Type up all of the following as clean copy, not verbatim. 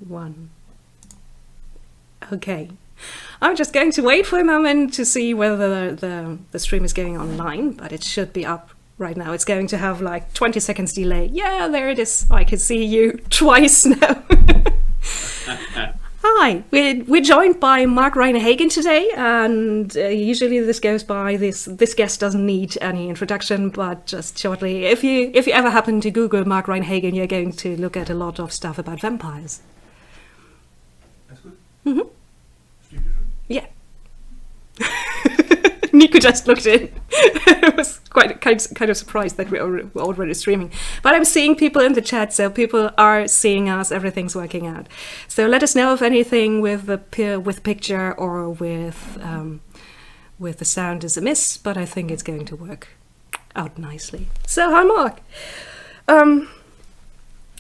One. Okay. I'm just going to wait for a moment to see whether the stream is going online, but it should be up right now. It's going to have like 20 seconds delay. Yeah, there it is. I can see you twice now. Hi, we're joined by Rein Hagen today, and usually this goes by this guest doesn't need any introduction, but just shortly, if you ever happen to Google Rein Hagen, you're going to look at a lot of stuff about vampires. That's good. Mm-hmm. Yeah. Nico just looked in. I was quite kind of surprised that we're already streaming. But I'm seeing people in the chat, so people are seeing us. Everything's working out. So let us know if anything with picture or with the sound is amiss. But I think it's going to work out nicely. So hi, Mark.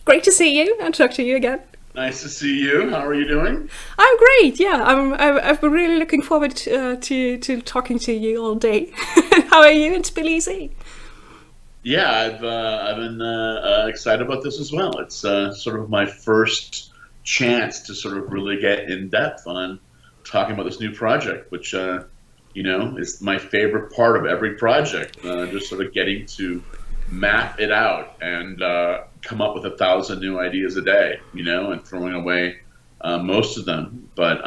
Great to see you and talk to you again. Nice to see you. How are you doing? I'm great. Yeah, I've been really looking forward to talking to you all day. How are you in Tbilisi? Yeah, I've been excited about this as well. It's sort of my first chance to sort of really get in depth on talking about this new project, which is my favorite part of every project. Just sort of getting to map it out and come up with 1,000 new ideas a day, and throwing away most of them, but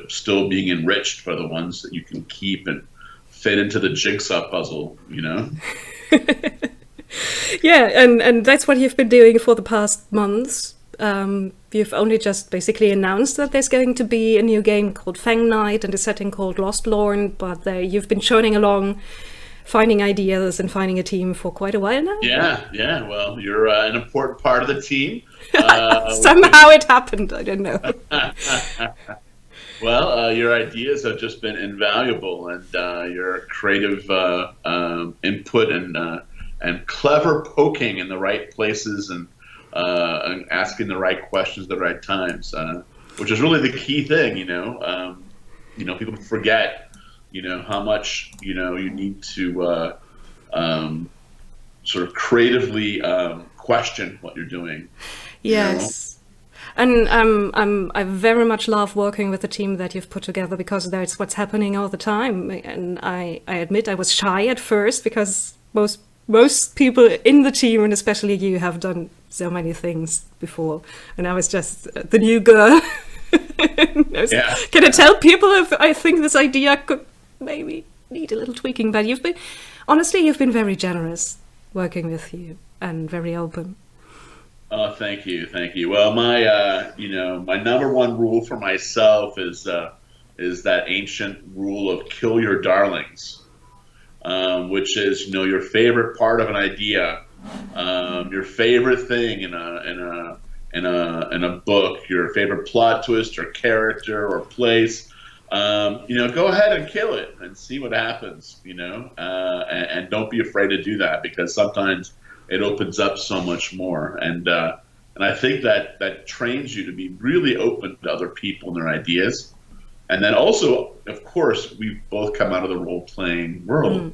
still being enriched by the ones that you can keep and fit into the jigsaw puzzle, Yeah, and that's what you've been doing for the past months. You've only just basically announced that there's going to be a new game called Fang Night and a setting called LOSTLORN, but you've been churning along, finding ideas and finding a team for quite a while now? Yeah. Well, you're an important part of the team. Somehow it happened. I don't know. Well, your ideas have just been invaluable, and your creative input and clever poking in the right places and asking the right questions at the right times, which is really the key thing. People forget. How much you need to sort of creatively question what you're doing. Yes, and I very much love working with the team that you've put together, because that's what's happening all the time. And I admit I was shy at first, because most people in the team, and especially you, have done so many things before, and I was just the new girl. Yeah. Can I tell people if I think this idea could maybe need a little tweaking? But you've been very generous working with you and very open. Oh, thank you. Well, my my number one rule for myself is that ancient rule of kill your darlings, which is your favorite part of an idea, your favorite thing in a book, your favorite plot twist or character or place. Go ahead and kill it and see what happens, and don't be afraid to do that, because sometimes it opens up so much more. And I think that trains you to be really open to other people and their ideas. And then also, of course, we both come out of the role-playing world.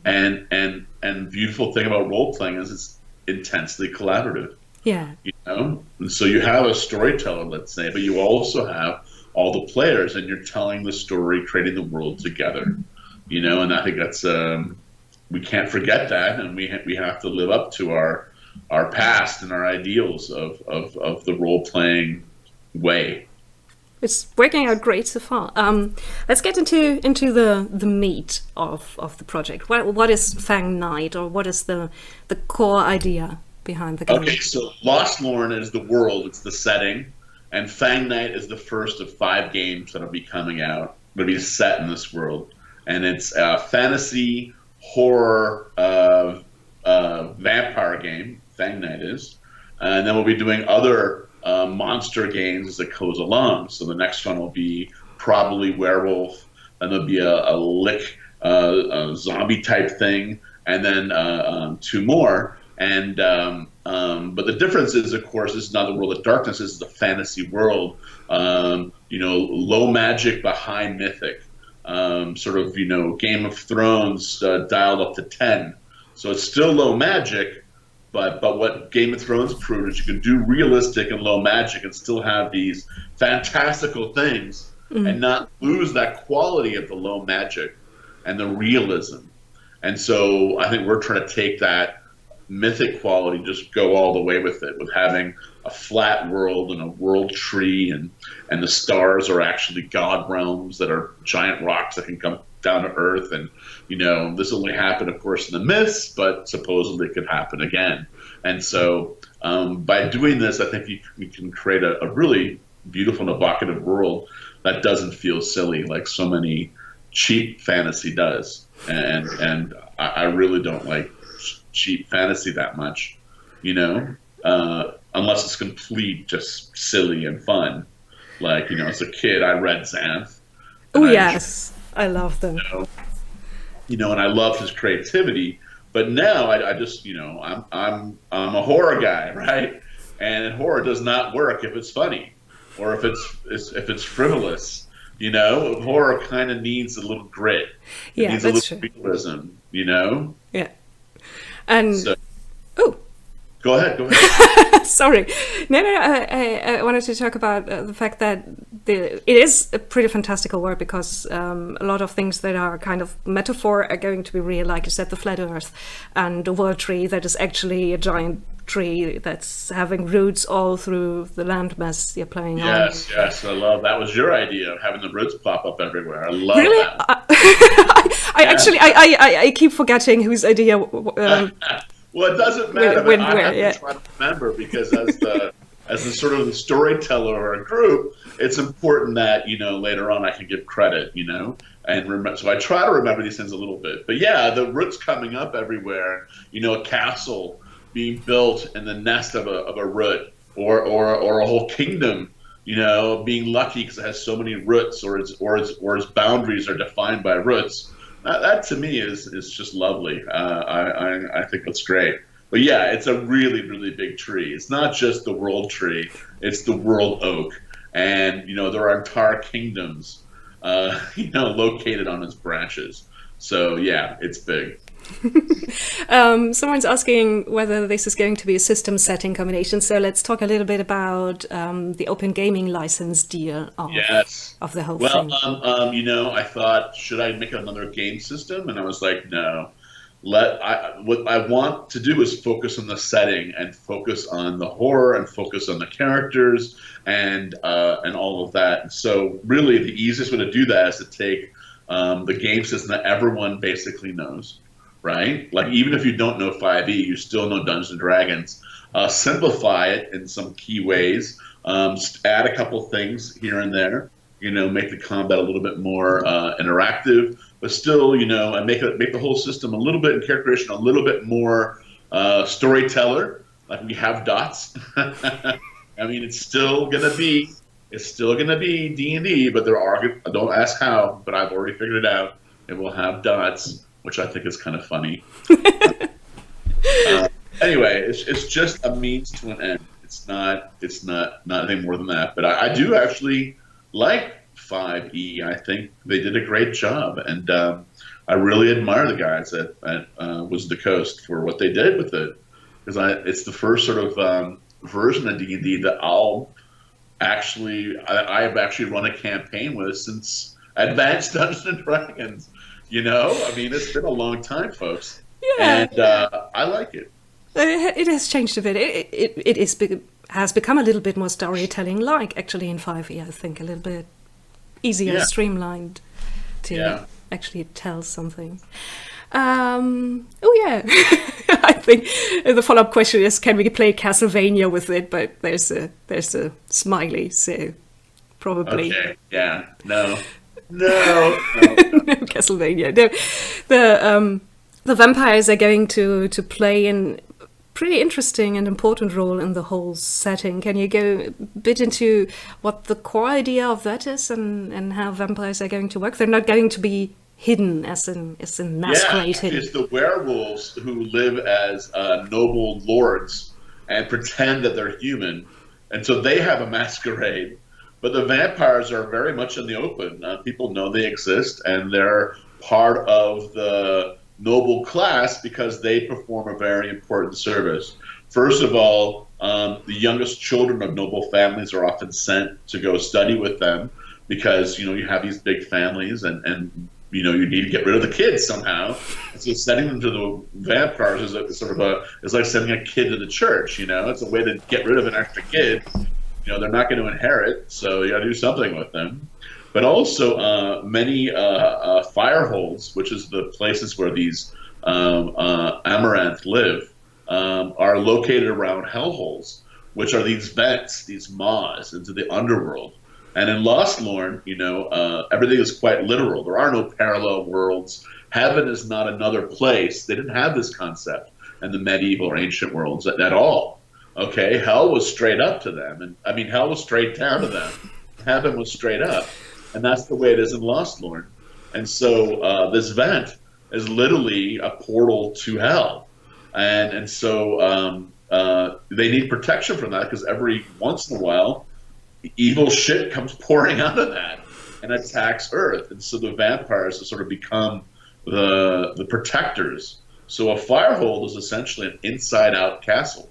And the beautiful thing about role-playing is it's intensely collaborative. Yeah. And so you have a storyteller, let's say, but you also have all the players, and you're telling the story, creating the world together, and I think that's we can't forget that, and we have to live up to our past and our ideals of the role-playing way. It's working out great so far. Let's get into the meat of the project. What is Fang Night, or what is the core idea behind the game? Okay, so LOSTLORN is the world, it's the setting. And Fang Night is the first of 5 games that'll be coming out. It'll be set in this world, and it's a fantasy horror vampire game. Fang Night is, and then we'll be doing other monster games as it goes along. So the next one will be probably werewolf, and there'll be a lick zombie type thing, and then 2 more. And but the difference is, of course, this is not the world of darkness. This is the fantasy world. Low magic but high mythic. Sort of Game of Thrones dialed up to 10. So it's still low magic, But what Game of Thrones proved is you can do realistic and low magic and still have these fantastical things and not lose that quality of the low magic and the realism. And so I think we're trying to take that mythic quality, just go all the way with it, with having a flat world and a world tree, and the stars are actually god realms that are giant rocks that can come down to earth. And this only happened, of course, in the myths, but supposedly it could happen again. And so by doing this, I think we can create a really beautiful and evocative world that doesn't feel silly like so many cheap fantasy does. And I really don't like cheap fantasy that much, unless it's complete just silly and fun. Like, as a kid, I read Xanth. Oh yes, I love them. And I loved his creativity. But now I just, I'm a horror guy, right? And horror does not work if it's funny or if it's frivolous. Horror kind of needs a little grit. It needs that's a little realism. Yeah. And so, oh, go ahead. Sorry, no. I wanted to talk about the fact that it is a pretty fantastical work, because a lot of things that are kind of metaphor are going to be real, like you said, the flat Earth and the world tree that is actually a giant tree that's having roots all through the landmass you're playing on. Yes, I love that. Was your idea of having the roots pop up everywhere? I love really? that. I keep forgetting whose idea. Well, it doesn't matter. I have to try to remember, because as the sort of the storyteller of our group, it's important that later on I can give credit. And so I try to remember these things a little bit. But yeah, the roots coming up everywhere. A castle being built in the nest of a root, or a whole kingdom, being lucky because it has so many roots, or its boundaries are defined by roots. That to me is just lovely. I think that's great. But yeah, it's a really, really big tree. It's not just the world tree; it's the world oak, and there are entire kingdoms, located on its branches. So yeah, it's big. Someone's asking whether this is going to be a system setting combination. So let's talk a little bit about the open gaming license deal of the whole thing. Well, I thought, should I make another game system? And I was like, no. What I want to do is focus on the setting and focus on the horror and focus on the characters and all of that. And so really the easiest way to do that is to take the game system that everyone basically knows. Right? Like, even if you don't know 5e, you still know Dungeons and Dragons. Simplify it in some key ways. Add a couple things here and there. Make the combat a little bit more interactive, but still, and make the whole system a little bit, in character creation, a little bit more storyteller. Like, we have dots. I mean, it's still gonna be D&D, but there are. Don't ask how, but I've already figured it out. It will have dots, which I think is kind of funny. Anyway, it's just a means to an end. It's not anything more than that. But I do actually like 5e. I think they did a great job, and I really admire the guys at Wizards of the Coast for what they did with it, because it's the first sort of version of D&D that I've actually run a campaign with since Advanced Dungeons and Dragons. I mean, it's been a long time, folks. Yeah. And I like it. It has changed a bit. It has become a little bit more storytelling-like, actually, in 5e, I think. A little bit easier, streamlined to actually tell something. I think the follow-up question is, can we play Castlevania with it? But there's a smiley, so probably. Okay, yeah, no. No, Castlevania. The vampires are going to play a pretty interesting and important role in the whole setting. Can you go a bit into what the core idea of that is and how vampires are going to work? They're not going to be hidden as in masquerading. Yeah, it's the werewolves who live as noble lords and pretend that they're human, and so they have a masquerade. But the vampires are very much in the open. People know they exist, and they're part of the noble class because they perform a very important service. First of all, the youngest children of noble families are often sent to go study with them because, you have these big families and you need to get rid of the kids somehow. So sending them to the vampires is like sending a kid to the church. It's a way to get rid of an extra kid. They're not going to inherit, so you got to do something with them. But also, many fire holes, which is the places where these amaranth live, are located around hellholes, which are these vents, these maws into the underworld. And in LOSTLORN, everything is quite literal. There are no parallel worlds. Heaven is not another place. They didn't have this concept in the medieval or ancient worlds at all. Okay, hell was straight up to them, and hell was straight down to them. Heaven was straight up, and that's the way it is in LOSTLORN. And so this vent is literally a portal to hell, and so they need protection from that because every once in a while, evil shit comes pouring out of that and attacks Earth, and so the vampires have sort of become the protectors. So a firehole is essentially an inside-out castle.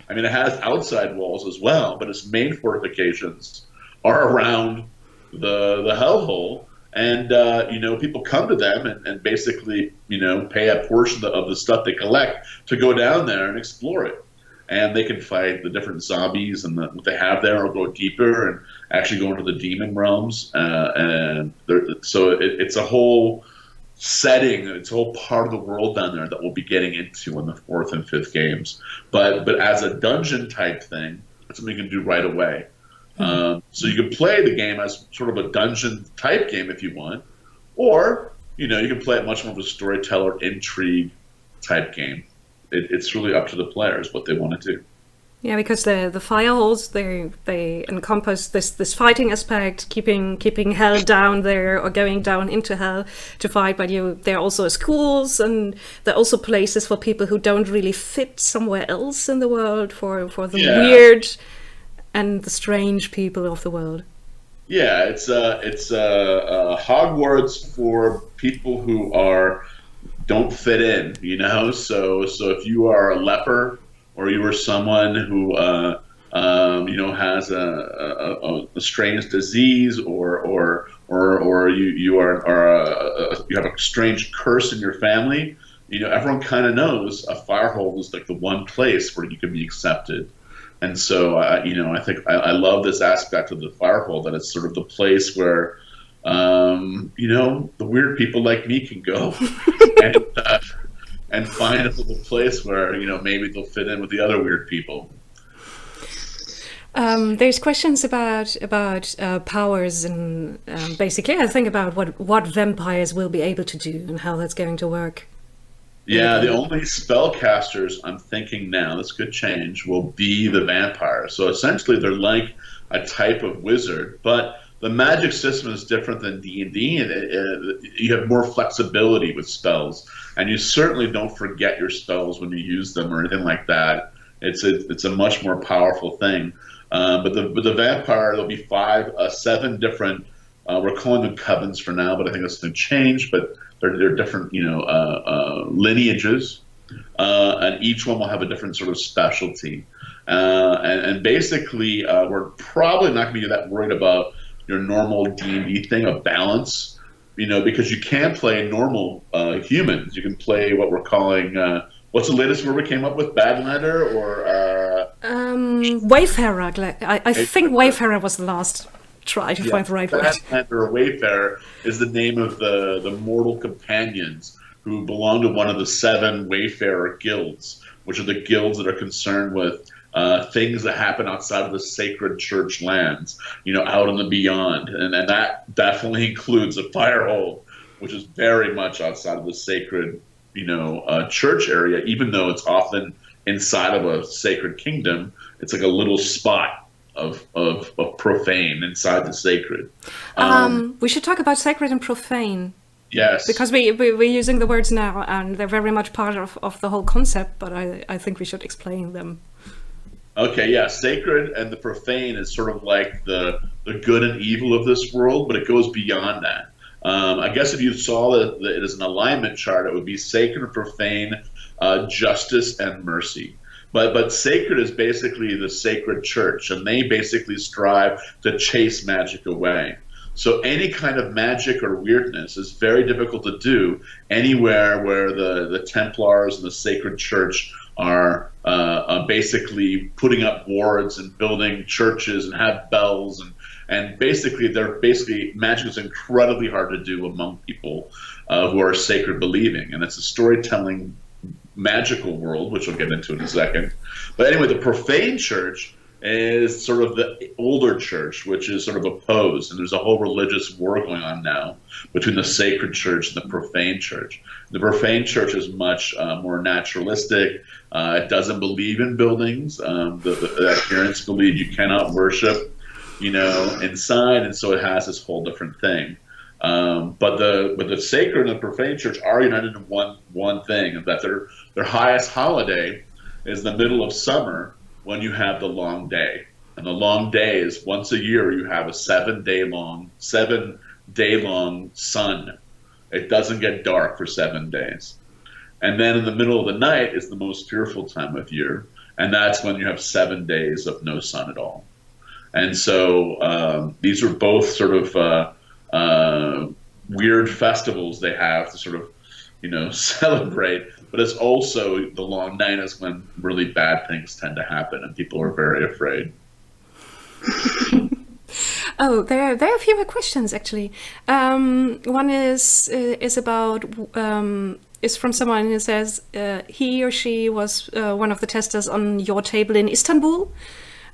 It has outside walls as well, but its main fortifications are around the hellhole, and people come to them and basically pay a portion of the stuff they collect to go down there and explore it, and they can fight the different zombies and what they have there, or go deeper and actually go into the demon realms, so it's a whole setting. It's a whole part of the world down there that we'll be getting into in the 4th and 5th games. But as a dungeon type thing, it's something you can do right away. So you can play the game as sort of a dungeon type game if you want, or you can play it much more of a storyteller intrigue type game. It's really up to the players what they want to do. Yeah, because the fire holes they encompass this fighting aspect, keeping hell down there or going down into hell to fight. But there are also schools, and there are also places for people who don't really fit somewhere else in the world, for the weird and the strange people of the world. Yeah, it's Hogwarts for people who don't fit in. So if you are a leper, or you are someone who has a strange disease, or you have a strange curse in your family, everyone kind of knows a firehole is like the one place where you can be accepted. And so I think I love this aspect of the firehole, that it's sort of the place where the weird people like me can go and find a little place where maybe they'll fit in with the other weird people. There's questions about powers, and basically I think about what vampires will be able to do and how that's going to work. Yeah, the only spellcasters I'm thinking now, this could change, will be the vampires. So essentially they're like a type of wizard, but the magic system is different than D&D, and you have more flexibility with spells, and you certainly don't forget your spells when you use them or anything like that. It's a much more powerful thing. But the vampire, there'll be 7 different. We're calling them covens for now, but I think that's going to change. But they're different, lineages, and each one will have a different sort of specialty. And basically, we're probably not going to be that worried about your normal D&D thing of balance, because you can play normal humans. You can play what we're calling, what's the latest word we came up with? Badlander or Wayfarer. I think Wayfarer was the last try to find the right word. Badlander or Wayfarer is the name of the mortal companions who belong to one of the 7 Wayfarer guilds, which are the guilds that are concerned with things that happen outside of the sacred church lands, out in the beyond. And that definitely includes a firehole, which is very much outside of the sacred, church area, even though it's often inside of a sacred kingdom. It's like a little spot of profane inside the sacred. We should talk about sacred and profane. Yes. Because we're using the words now, and they're very much part of the whole concept, but I think we should explain them. Okay, yeah, sacred and the profane is sort of like the good and evil of this world, but it goes beyond that. I guess if you saw that it as an alignment chart, it would be sacred and profane, justice and mercy. But sacred is basically the sacred church, and they basically strive to chase magic away. So any kind of magic or weirdness is very difficult to do anywhere where the Templars and the sacred church are basically putting up wards and building churches and have bells, and basically magic is incredibly hard to do among people who are sacred believing, and it's a storytelling magical world, which we'll get into in a second. But anyway, the profane church is sort of the older church, which is sort of opposed, and there's a whole religious war going on now between the sacred church and the profane church. The profane church is much more naturalistic. It doesn't believe in buildings. The adherents believe you cannot worship, inside, and so it has this whole different thing. But the sacred and the profane church are united in one thing, and that their highest holiday is the middle of summer, when you have the long day. And the long day is once a year you have a 7 day long sun. It doesn't get dark for 7 days. And then in the middle of the night is the most fearful time of year, and that's when you have 7 days of no sun at all. And so these are both sort of weird festivals they have to sort of celebrate, but it's also the long night is when really bad things tend to happen and people are very afraid. Oh, there are a few more questions actually. One is about is from someone who says he or she was one of the testers on your table in Istanbul,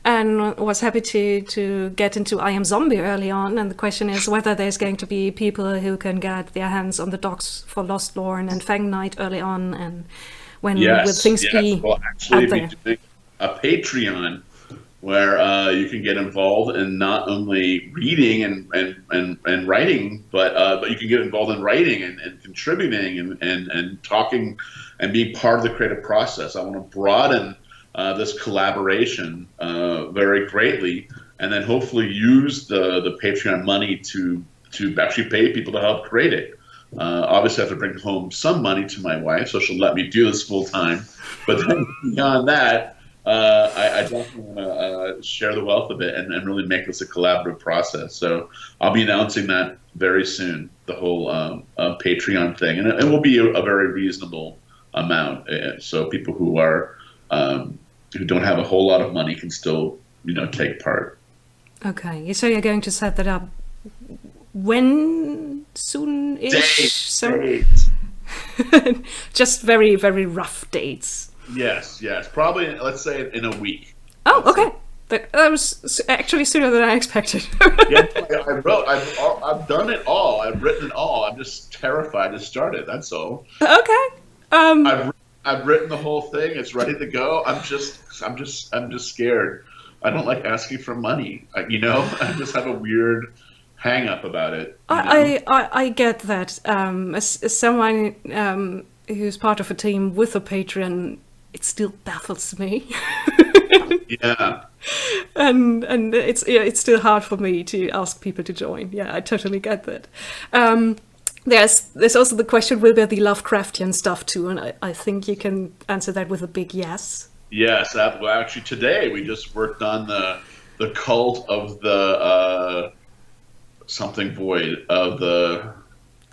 and was happy to get into I Am Zombie early on. And the question is whether there's going to be people who can get their hands on the docs for LOSTLORN and Fang Night early on, and when will things be We'll actually out there? be doing a Patreon where you can get involved in not only reading and writing, but you can get involved in writing and contributing and talking and being part of the creative process. I want to broaden this collaboration very greatly, and then hopefully use the Patreon money to actually pay people to help create it. Obviously I have to bring home some money to my wife, so she'll let me do this full time. But then beyond that, I definitely want to share the wealth of it and really make this a collaborative process. So I'll be announcing that very soon, the whole Patreon thing, and it will be a very reasonable amount, so people who are who don't have a whole lot of money can still take part. Okay, so you're going to set that up when soon-ish? Dates. Just very, very rough dates. Yes, probably let's say in a week. Oh, okay. That was actually sooner than I expected. Yeah, I've done it all. I've written it all. I'm just terrified to start it. That's all. Okay. I've written the whole thing. It's ready to go. I'm just scared. I don't like asking for money. I just have a weird hang up about it. I get that. As someone who's part of a team with a Patreon, it still baffles me. Yeah. And it's still hard for me to ask people to join. Yeah, I totally get that. There's also the question, will there be Lovecraftian stuff too? And I think you can answer that with a big yes. Yes. Well, actually, today we just worked on the cult of the something void of the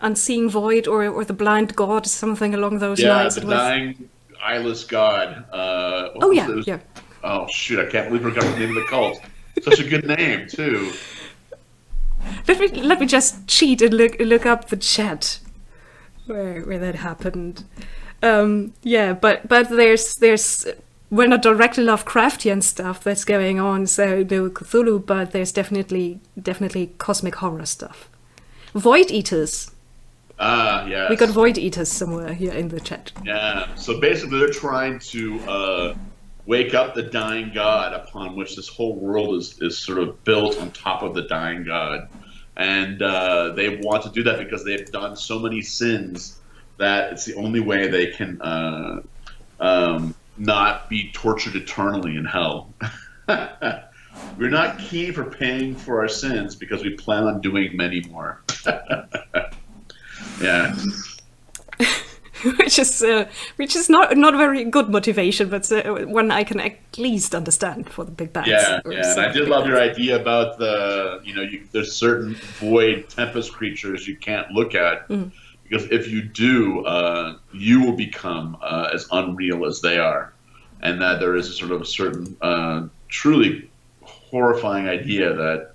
Unseeing Void or the Blind God, something along those lines. Yeah, the dying eyeless god. Yeah. Oh shoot! I can't believe I forgot the name of the cult. Such a good name too. Let me just cheat and look up the chat where that happened. But there's we're not directly Lovecraftian stuff that's going on, so no Cthulhu, but there's definitely cosmic horror stuff. Void Eaters. Yes. We got Void Eaters somewhere here in the chat. Yeah. So basically, they're trying to wake up the dying god, upon which this whole world is sort of built on top of the dying god, and they want to do that because they've done so many sins that it's the only way they can not be tortured eternally in hell. We're not keen for paying for our sins because we plan on doing many more. Yeah. which is not very good motivation, but one I can at least understand for the big bands. Yeah, yeah, and I did love your idea about there's certain void tempest creatures you can't look at, because if you do, you will become as unreal as they are, and that there is a sort of a certain truly horrifying idea that,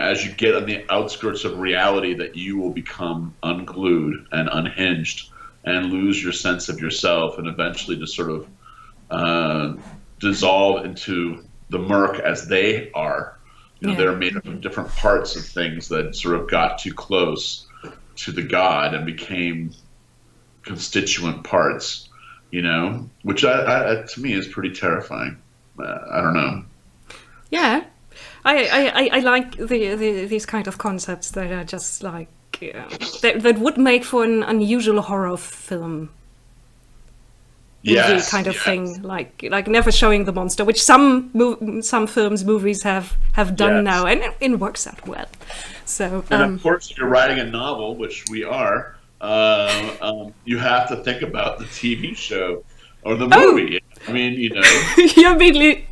as you get on the outskirts of reality, that you will become unglued and unhinged and lose your sense of yourself, and eventually just sort of dissolve into the murk as they are. They're made up of different parts of things that sort of got too close to the god and became constituent parts, which to me is pretty terrifying. I don't know. Yeah, I like these kind of concepts that are just like that would make for an unusual horror film. Movie kind of thing, like never showing the monster, which some movies have done now, and it works out well. So, and of course, if you're writing a novel, which we are, you have to think about the TV show or the movie. I mean, you're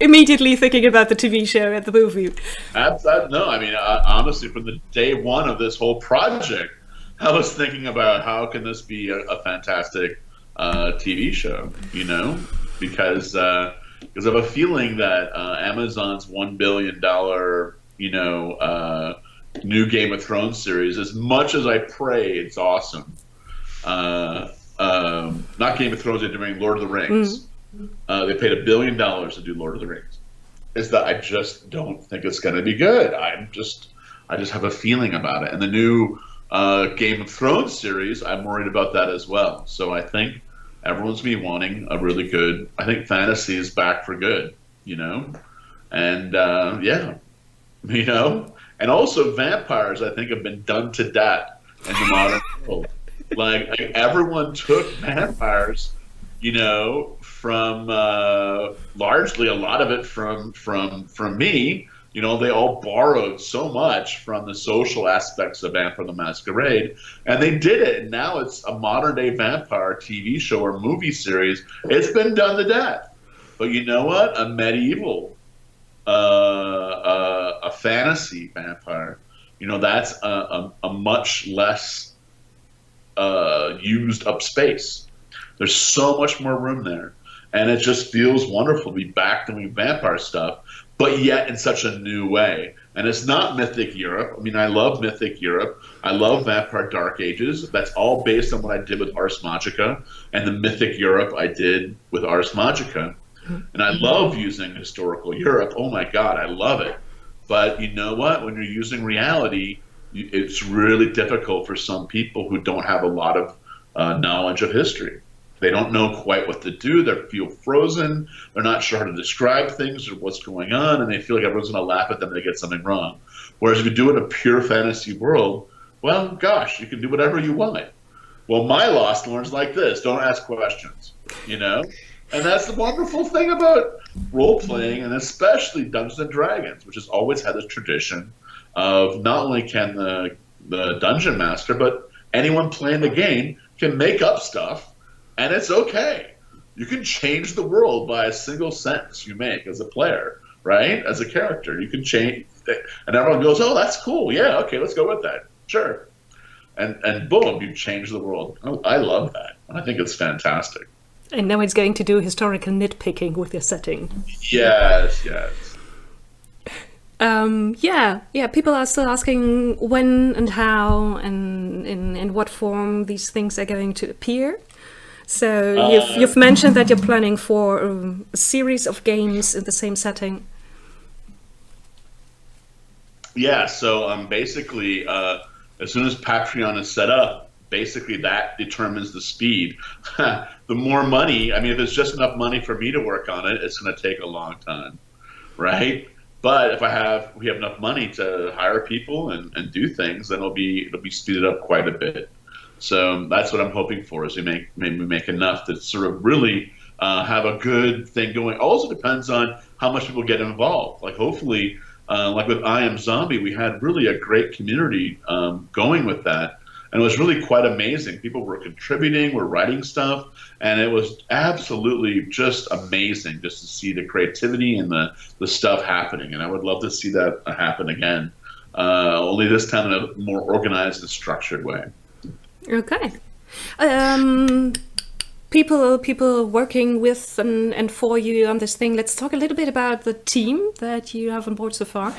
immediately thinking about the TV show and the movie. No, I mean, honestly, from the day one of this whole project, I was thinking about how can this be a fantastic TV show, because I have a feeling that Amazon's $1 billion, new Game of Thrones series, as much as I pray it's awesome, not Game of Thrones, they're doing Lord of the Rings. They paid $1 billion to do Lord of the Rings. Is that I just don't think it's going to be good. I just have a feeling about it. And the new Game of Thrones series, I'm worried about that as well. So I think everyone's going to be wanting a really good. I think fantasy is back for good, and and also vampires, I think, have been done to death in the modern world. Like everyone took vampires, from largely a lot of it from me. They all borrowed so much from the social aspects of Vampire the Masquerade, and they did it. And now it's a modern-day vampire TV show or movie series. It's been done to death. But you know what? A medieval, a fantasy vampire, that's a much less used up space. There's so much more room there. And it just feels wonderful to be back doing vampire stuff, but yet in such a new way. And it's not Mythic Europe. I mean, I love Mythic Europe. I love Vampire Dark Ages. That's all based on what I did with Ars Magica and the Mythic Europe I did with Ars Magica. And I love using historical Europe. Oh my God, I love it. But you know what? When you're using reality, it's really difficult for some people who don't have a lot of knowledge of history. They don't know quite what to do. They feel frozen. They're not sure how to describe things or what's going on, and they feel like everyone's going to laugh at them if they get something wrong. Whereas if you do it in a pure fantasy world, well, gosh, you can do whatever you want. Well, my LOSTLORN's like this. Don't ask questions, And that's the wonderful thing about role-playing, and especially Dungeons & Dragons, which has always had this tradition of not only can the dungeon master, but anyone playing the game can make up stuff. And it's okay. You can change the world by a single sentence you make as a player, right? As a character, you can change, and everyone goes, "Oh, that's cool. Yeah, okay, let's go with that. Sure." And boom, you change the world. Oh, I love that. I think it's fantastic. And now it's going to do historical nitpicking with your setting. Yes. People are still asking when and how and in what form these things are going to appear. So you've mentioned that you're planning for a series of games in the same setting. Yeah, so basically, as soon as Patreon is set up, basically that determines the speed. The more money, I mean, if there's just enough money for me to work on it, it's going to take a long time, right? But if we have enough money to hire people and do things, then it'll be speeded up quite a bit. So that's what I'm hoping for, is we make enough to sort of really have a good thing going. Also depends on how much people get involved. Like hopefully, like with I Am Zombie, we had really a great community going with that. and it was really quite amazing. People were contributing, were writing stuff, and it was absolutely just amazing just to see the creativity and the stuff happening. And I would love to see that happen again, only this time in a more organized and structured way. Okay. People working with and for you on this thing. Let's talk a little bit about the team that you have on board so far.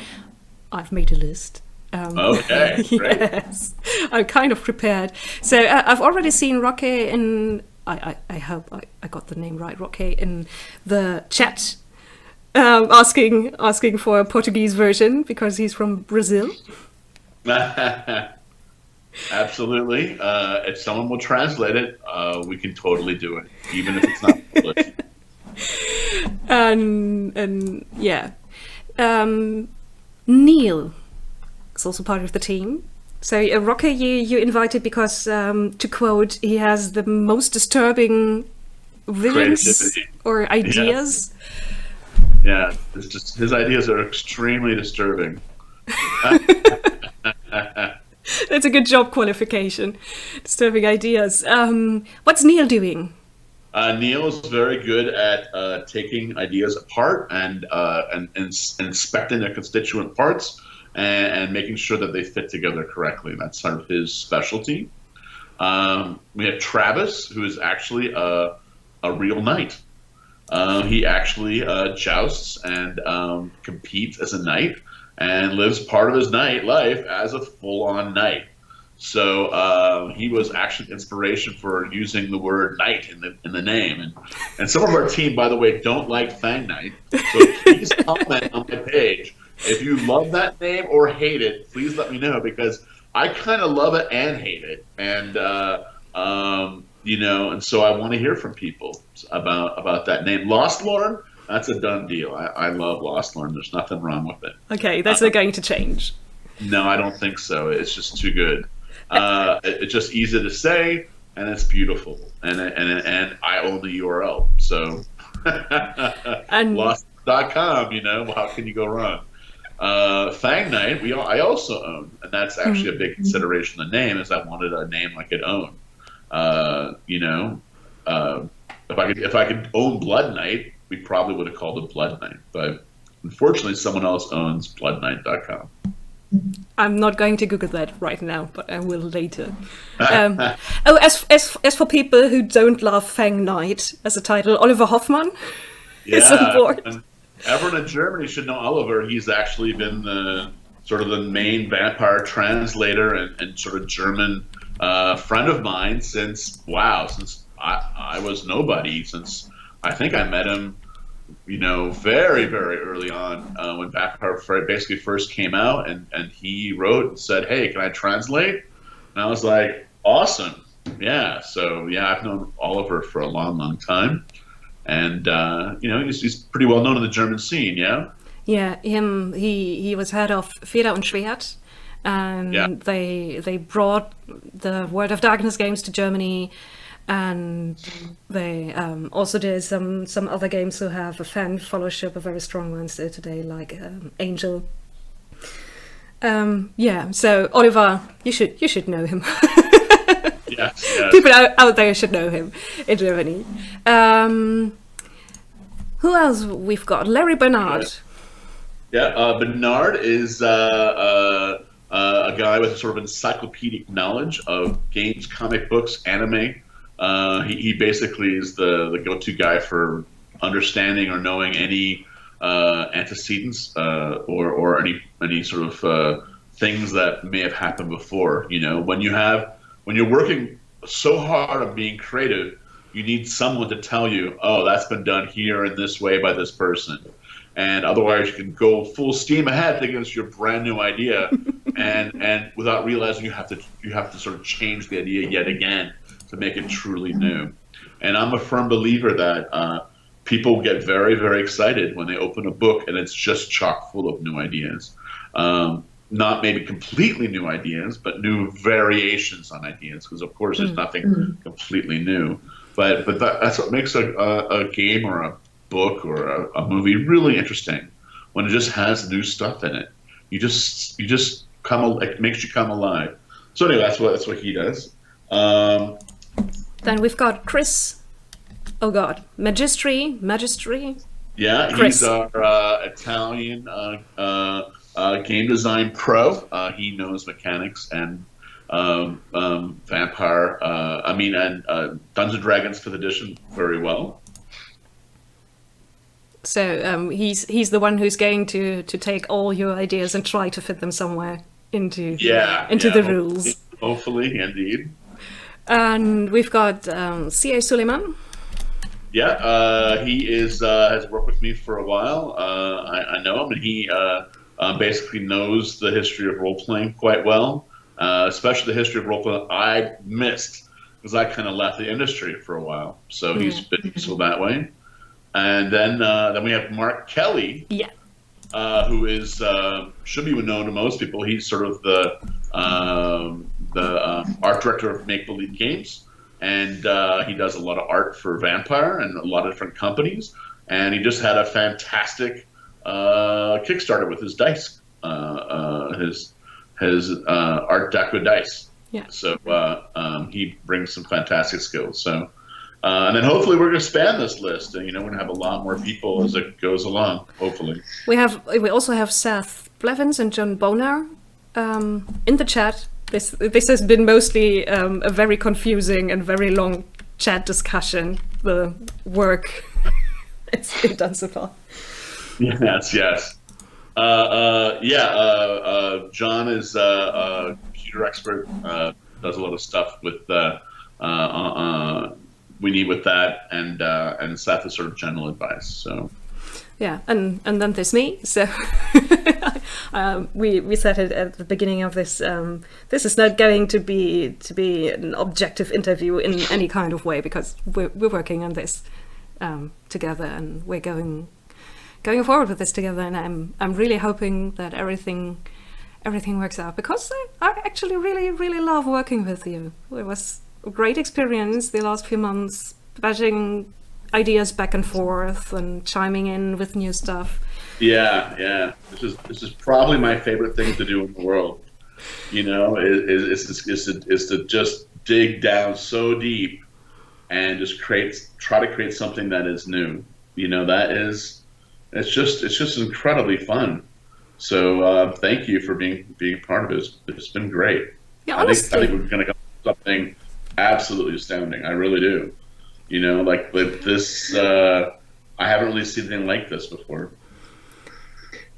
I've made a list. Okay, great. Yes, I'm kind of prepared. So I've already seen Roque in. I hope I got the name right. Roque in the chat, asking for a Portuguese version because he's from Brazil. Absolutely. If someone will translate it, we can totally do it, even if it's not English. And yeah, Neil is also part of the team. So Roque, you invited because, to quote, he has the most disturbing visions Creativity. or ideas. Yeah, it's just his ideas are extremely disturbing. That's a good job qualification. Disturbing ideas. What's Neil doing? Neil is very good at taking ideas apart and inspecting their constituent parts and making sure that they fit together correctly. That's sort of his specialty. We have Travis, who is actually a real knight. He actually jousts and competes as a knight and lives part of his knight life as a full-on knight. So he was actually inspiration for using the word knight in the name. And some of our team, by the way, don't like Fang Knight. So please comment on my page. If you love that name or hate it, please let me know, because I kind of love it and hate it. And and so I want to hear from people about that name. LOSTLORN, that's a done deal. I love LOSTLORN. There's nothing wrong with it. Okay, that's not going to change. No, I don't think so. It's just too good. It's just easy to say, and it's beautiful. And I own the URL. So and lost.com, how can you go wrong? Fang Knight, I also own, and that's actually a big consideration. The name is I wanted a name I could own. If I could own Blood Knight, we probably would have called it Blood Knight. But unfortunately, someone else owns bloodknight.com. I'm not going to Google that right now, but I will later. As for people who don't love Fang Knight as a title, Oliver Hoffmann is on board. And everyone in Germany should know Oliver. He's actually been the main vampire translator and sort of German friend of mine since I was nobody. Since I think I met him, very, very early on when Vampire basically first came out, and he wrote and said, "Hey, can I translate?" And I was like, "Awesome, yeah." So yeah, I've known Oliver for a long, long time, and he's pretty well known in the German scene. Yeah. Yeah, he was head of Feder und Schwert, and they brought the World of Darkness games to Germany. And they also did some other games who have a fan followership, a very strong one still today, like Angel. So Oliver, you should know him. Yes. People out there should know him in Germany. Who else we've got? Larry Bernard. Bernard is a guy with sort of encyclopedic knowledge of games, comic books, anime. He basically is the go-to guy for understanding or knowing any antecedents or any sort of things that may have happened before. When you're working so hard on being creative, you need someone to tell you, "Oh, that's been done here in this way by this person," and otherwise you can go full steam ahead thinking it's your brand new idea, and without realizing you have to sort of change the idea yet again to make it truly new. And I'm a firm believer that people get very, very excited when they open a book and it's just chock full of new ideas. Not maybe completely new ideas, but new variations on ideas, because of course there's nothing completely new. But that's what makes a game or a book or a movie really interesting, when it just has new stuff in it. It makes you come alive. So anyway, that's what he does. Then we've got Chris. Oh God, Magistry. Yeah, Chris. he's our Italian game design pro. He knows mechanics and Vampire. And Dungeons and Dragons 5th edition very well. So he's the one who's going to take all your ideas and try to fit them somewhere into the rules. Hopefully, indeed. And we've got C.A. Suleiman. Yeah, he has worked with me for a while. I know him, and he basically knows the history of role playing quite well, especially the history of role playing I missed because I kind of left the industry for a while. So he's been useful that way. And then we have Mark Kelly, who is should be known to most people. He's sort of the art director of Make Believe Games, and he does a lot of art for Vampire and a lot of different companies. And he just had a fantastic Kickstarter with his dice, his art deck with dice. Yeah. So he brings some fantastic skills. So. And then hopefully we're going to expand this list, and we're going to have a lot more people as it goes along. Hopefully, we also have Seth Blevins and John Bonar in the chat. This has been mostly a very confusing and very long chat discussion. The work it's been done so far. Yes. John is a computer expert. Does a lot of stuff with. We need with that, and Seth is sort of general advice. So, yeah, and then there's me. So we said it at the beginning of this. This is not going to be an objective interview in any kind of way because we're working on this together, and we're going forward with this together. And I'm really hoping that everything works out because I actually really love working with you. It was a great experience the last few months, batching ideas back and forth and chiming in with new stuff. Yeah. This is probably my favorite thing to do in the world. Is to just dig down so deep and just try to create something that is new. It's just incredibly fun. So thank you for being part of it. It's been great. Yeah, honestly. I think we're going to come up with something absolutely astounding. I really do. Like this, I haven't really seen anything like this before.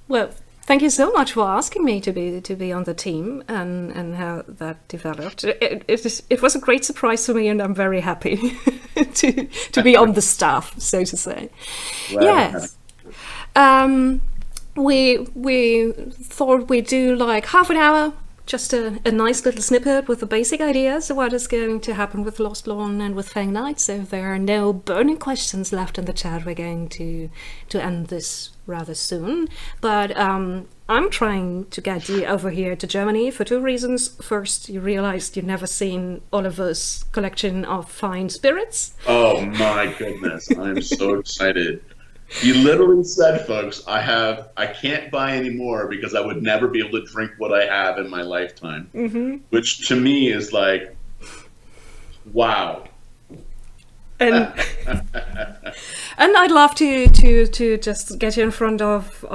Well, thank you so much for asking me to be on the team and how that developed. It was a great surprise for me, and I'm very happy to be on the staff, so to say. Well, yes. We thought we'd do like half an hour. Just a nice little snippet with the basic ideas of what is going to happen with LOSTLORN and with Fang Night. So if there are no burning questions left in the chat, we're going to end this rather soon. But I'm trying to get you over here to Germany for two reasons. First, you realized you've never seen Oliver's collection of fine spirits. Oh my goodness, I'm so excited. He literally said, folks, I can't buy any more because I would never be able to drink what I have in my lifetime. Mm-hmm. Which to me is like, wow. And and I'd love to just get you in front of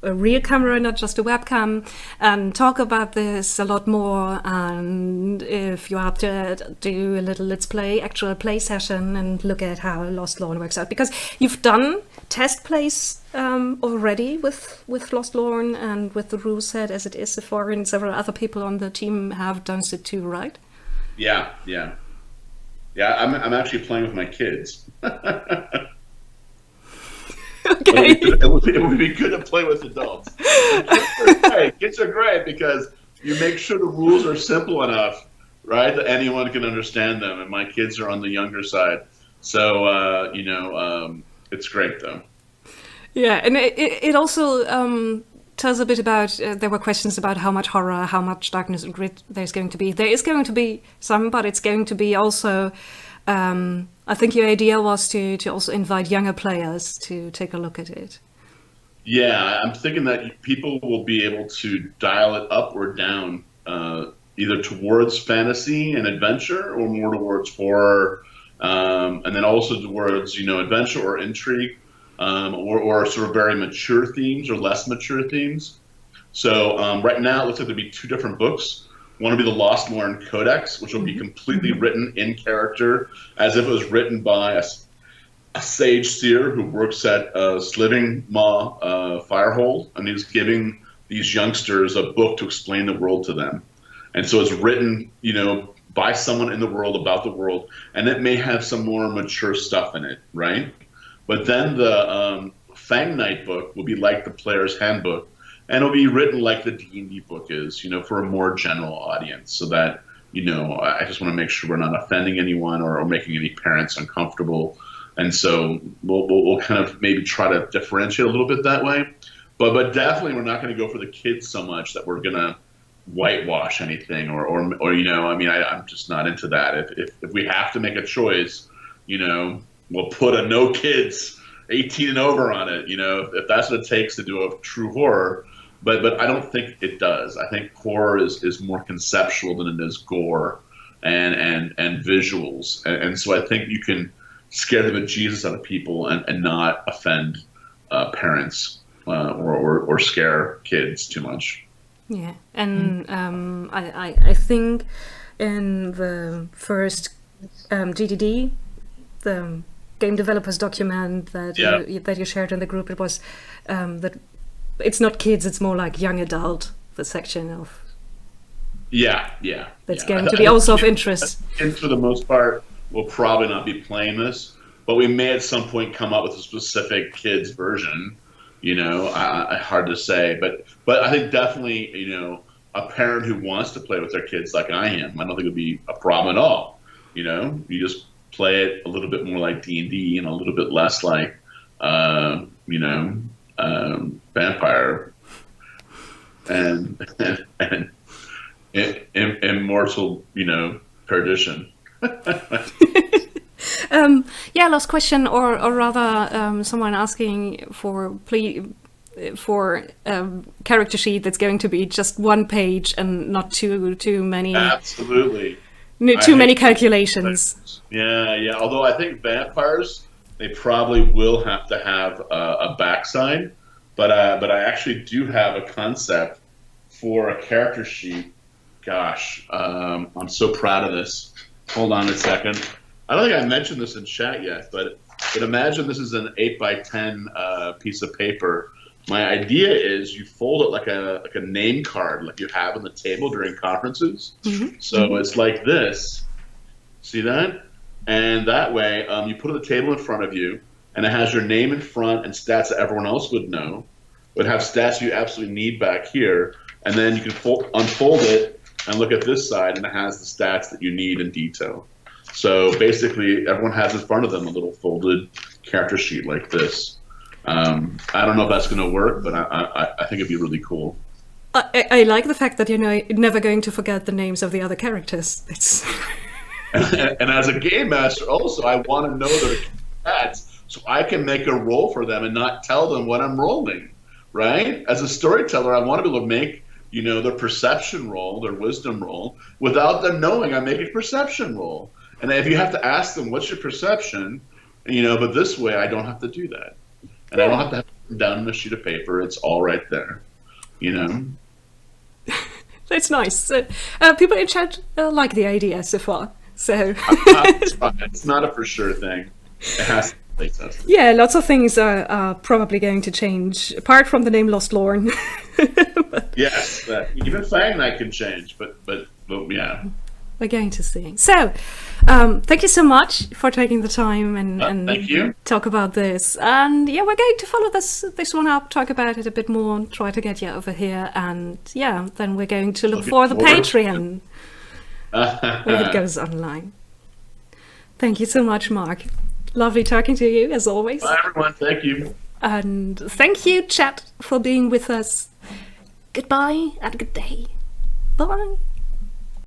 a real camera, not just a webcam, and talk about this a lot more. And if you're up to it, do a little actual play session and look at how LOSTLORN works out. Because you've done test plays already with LOSTLORN and with the rule set as it is so far, and several other people on the team have done so too, right? Yeah. I'm actually playing with my kids. Okay. It would be good to play with adults. Kids are great because you make sure the rules are simple enough, right, that anyone can understand them. And my kids are on the younger side, so it's great though. Yeah, and it also tells a bit about. There were questions about how much horror, how much darkness and grit there's going to be. There is going to be some, but it's going to be also. I think your idea was to also invite younger players to take a look at it. Yeah, I'm thinking that people will be able to dial it up or down either towards fantasy and adventure or more towards horror, and then also towards, adventure or intrigue, or sort of very mature themes or less mature themes. So right now it looks like there'll be 2 different books. One will be the LOSTLORN Codex, which will be completely written in character as if it was written by a sage seer who works at Sliving Maw Firehold, and he's giving these youngsters a book to explain the world to them. And so it's written, by someone in the world, about the world, and it may have some more mature stuff in it, right? But then the Fang Knight book will be like the Player's Handbook, and it'll be written like the D&D book is, for a more general audience, so that, I just want to make sure we're not offending anyone or making any parents uncomfortable. And so we'll kind of maybe try to differentiate a little bit that way. But definitely we're not going to go for the kids so much that we're going to whitewash anything or I'm just not into that. If we have to make a choice, we'll put a no kids 18 and over on it, if that's what it takes to do a true horror. But I don't think it does. I think horror is more conceptual than it is gore and visuals. And so I think you can scare the bejesus out of people and not offend parents or scare kids too much. Yeah, and I think in the first GDD, the game developers document that you shared in the group, it was that it's not kids, it's more like young adult, the section of that's going to be also of interest. Kids for the most part will probably not be playing this, but we may at some point come up with a specific kids version. Hard to say, but I think definitely, a parent who wants to play with their kids like I am, I don't think it would be a problem at all. You just play it a little bit more like D&D and a little bit less like, vampire and immortal, perdition. Last question, or rather, someone asking for character sheet that's going to be just 1 page and not too many. Absolutely. Too many calculations. Yeah. Although I think vampires, they probably will have to have a backside, but I actually do have a concept for a character sheet. Gosh, I'm so proud of this. Hold on a second. I don't think I mentioned this in chat yet, but imagine this is an 8x10 piece of paper. My idea is you fold it like a name card, like you have on the table during conferences. Mm-hmm. So it's like this. See that? And that way, you put it on the table in front of you, and it has your name in front and stats that everyone else would know. It would have stats you absolutely need back here, and then you can unfold it and look at this side, and it has the stats that you need in detail. So basically, everyone has in front of them a little folded character sheet like this. I don't know if that's going to work, but I think it'd be really cool. I like the fact that you're never going to forget the names of the other characters. It's and as a game master, also, I want to know their stats so I can make a roll for them and not tell them what I'm rolling, right? As a storyteller, I want to be able to make their perception roll, their wisdom roll, without them knowing I'm making a perception roll. And if you have to ask them, what's your perception? But this way, I don't have to do that. And I don't have to have it down on a sheet of paper. It's all right there, That's nice. People in chat like the idea so far. So it's not a for sure thing. It has to be tested. Yeah, lots of things are probably going to change, apart from the name LOSTLORN. Yes, even Fang Knight can change, but yeah. We're going to see. So, thank you so much for taking the time and talk about this. And yeah, we're going to follow this one up, talk about it a bit more, try to get you over here, and yeah, then we're going to look for the Patreon when it goes online. Thank you so much, Mark. Lovely talking to you, as always. Bye, everyone. Thank you. And thank you, chat, for being with us. Goodbye and good day. Bye.